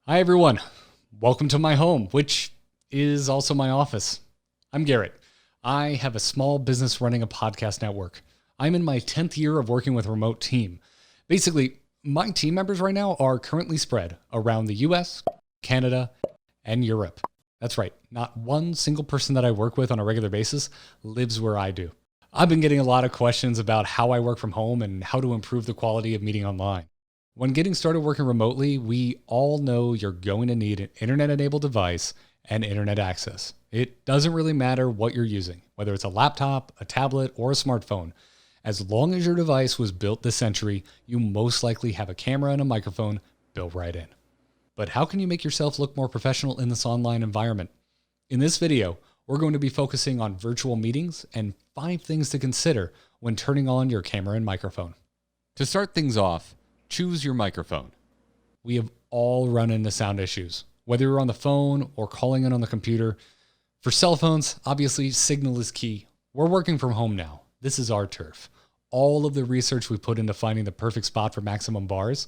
Hi everyone, welcome to my home, which is also my office. I'm Garrett. I have a small business running a podcast network. I'm in my 10th year of working with a remote team. Basically, my team members right now are currently spread around the US, Canada, and Europe. That's right, not one single person that I work with on a regular basis lives where I do. I've been getting a lot of questions about how I work from home and how to improve the quality of meeting online. When getting started working remotely, we all know you're going to need an internet-enabled device and internet access. It doesn't really matter what you're using, whether it's a laptop, a tablet, or a smartphone. As long as your device was built this century, you most likely have a camera and a microphone built right in. But how can you make yourself look more professional in this online environment? In this video, we're going to be focusing on virtual meetings and 5 things to consider when turning on your camera and microphone. To start things off, choose your microphone. We have all run into sound issues, whether you're on the phone or calling in on the computer. For cell phones, obviously, signal is key. We're working from home now. This is our turf. All of the research we put into finding the perfect spot for maximum bars,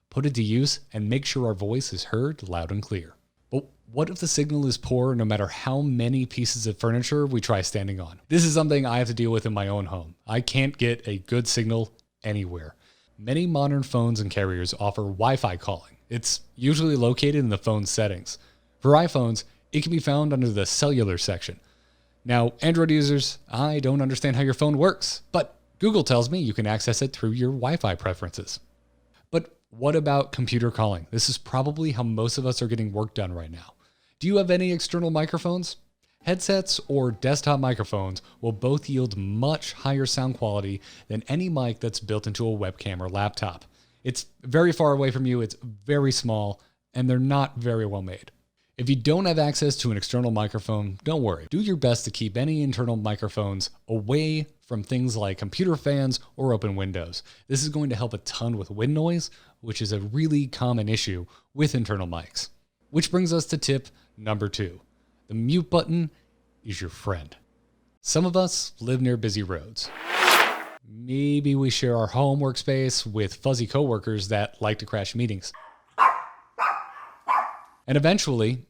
put it to use and make sure our voice is heard loud and clear. But what if the signal is poor no matter how many pieces of furniture we try standing on? This is something I have to deal with in my own home. I can't get a good signal anywhere. Many modern phones and carriers offer Wi-Fi calling. It's usually located in the phone settings. For iPhones, it can be found under the cellular section. Now, Android users, I don't understand how your phone works, but Google tells me you can access it through your Wi-Fi preferences. But what about computer calling? This is probably how most of us are getting work done right now. Do you have any external microphones? Headsets or desktop microphones will both yield much higher sound quality than any mic that's built into a webcam or laptop. It's very far away from you, it's very small, and they're not very well made. If you don't have access to an external microphone, don't worry. Do your best to keep any internal microphones away from things like computer fans or open windows. This is going to help a ton with wind noise, which is a really common issue with internal mics. Which brings us to tip number 2. The mute button is your friend. Some of us live near busy roads. Maybe we share our home workspace with fuzzy coworkers that like to crash meetings. And eventually,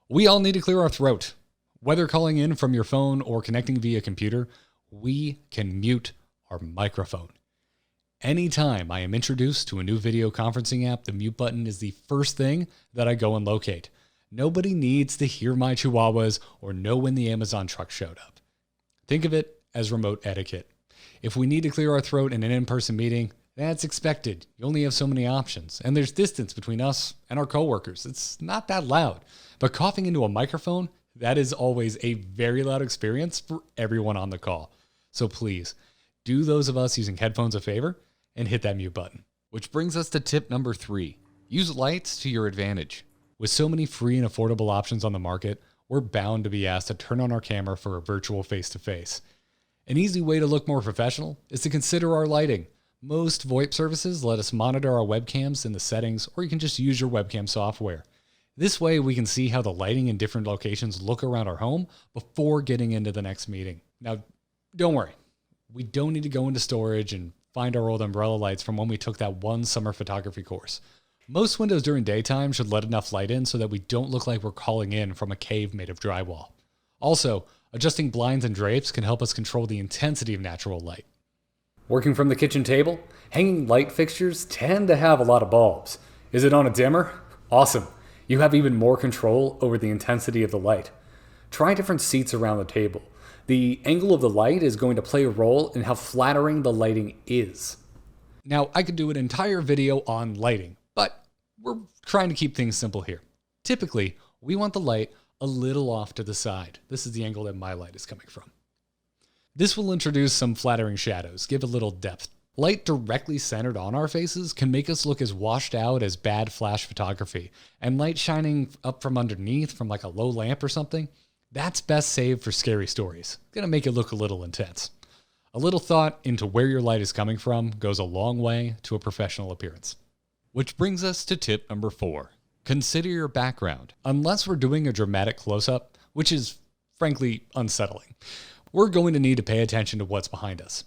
we all need to clear our throat. Whether calling in from your phone or connecting via computer, we can mute our microphone. Anytime I am introduced to a new video conferencing app, the mute button is the first thing that I go and locate. Nobody needs to hear my chihuahuas or know when the Amazon truck showed up. Think of it as remote etiquette. If we need to clear our throat in an in-person meeting, that's expected. You only have so many options, and there's distance between us and our coworkers. It's not that loud. But coughing into a microphone, that is always a very loud experience for everyone on the call. So please, do those of us using headphones a favor and hit that mute button. Which brings us to tip number 3. Use lights to your advantage. With so many free and affordable options on the market, we're bound to be asked to turn on our camera for a virtual face-to-face. An easy way to look more professional is to consider our lighting. Most VoIP services let us monitor our webcams in the settings, or you can just use your webcam software. This way we can see how the lighting in different locations look around our home before getting into the next meeting. Now, don't worry. We don't need to go into storage and find our old umbrella lights from when we took that one summer photography course. Most windows during daytime should let enough light in so that we don't look like we're calling in from a cave made of drywall. Also, adjusting blinds and drapes can help us control the intensity of natural light. Working from the kitchen table, hanging light fixtures tend to have a lot of bulbs. Is it on a dimmer? Awesome. You have even more control over the intensity of the light. Try different seats around the table. The angle of the light is going to play a role in how flattering the lighting is. Now, I could do an entire video on lighting, but we're trying to keep things simple here. Typically, we want the light a little off to the side. This is the angle that my light is coming from. This will introduce some flattering shadows, give a little depth. Light directly centered on our faces can make us look as washed out as bad flash photography, and light shining up from underneath from like a low lamp or something, that's best saved for scary stories. Gonna make it look a little intense. A little thought into where your light is coming from goes a long way to a professional appearance. Which brings us to tip number 4. Consider your background. Unless we're doing a dramatic close-up, which is frankly unsettling, we're going to need to pay attention to what's behind us.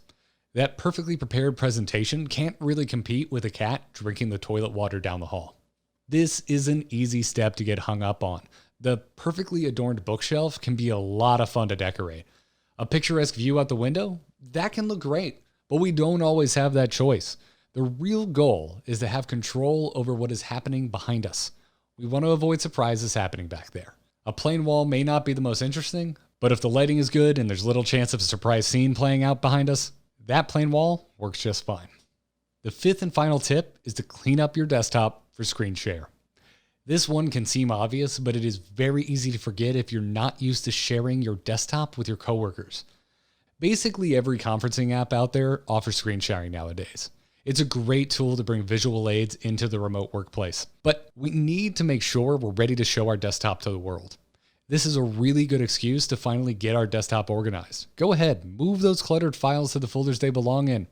That perfectly prepared presentation can't really compete with a cat drinking the toilet water down the hall. This is an easy step to get hung up on. The perfectly adorned bookshelf can be a lot of fun to decorate. A picturesque view out the window? That can look great, but we don't always have that choice. The real goal is to have control over what is happening behind us. We want to avoid surprises happening back there. A plain wall may not be the most interesting, but if the lighting is good and there's little chance of a surprise scene playing out behind us, that plain wall works just fine. The fifth and final tip is to clean up your desktop for screen share. This one can seem obvious, but it is very easy to forget if you're not used to sharing your desktop with your coworkers. Basically, every conferencing app out there offers screen sharing nowadays. It's a great tool to bring visual aids into the remote workplace, but we need to make sure we're ready to show our desktop to the world. This is a really good excuse to finally get our desktop organized. Go ahead, move those cluttered files to the folders they belong in,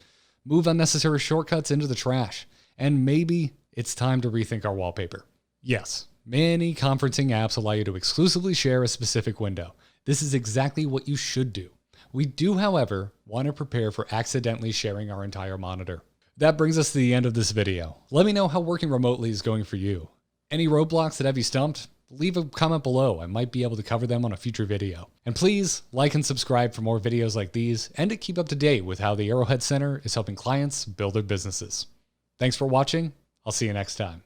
move unnecessary shortcuts into the trash, and maybe it's time to rethink our wallpaper. Yes, many conferencing apps allow you to exclusively share a specific window. This is exactly what you should do. We do, however, want to prepare for accidentally sharing our entire monitor. That brings us to the end of this video. Let me know how working remotely is going for you. Any roadblocks that have you stumped? Leave a comment below. I might be able to cover them on a future video. And please like and subscribe for more videos like these and to keep up to date with how the Arrowhead Center is helping clients build their businesses. Thanks for watching. I'll see you next time.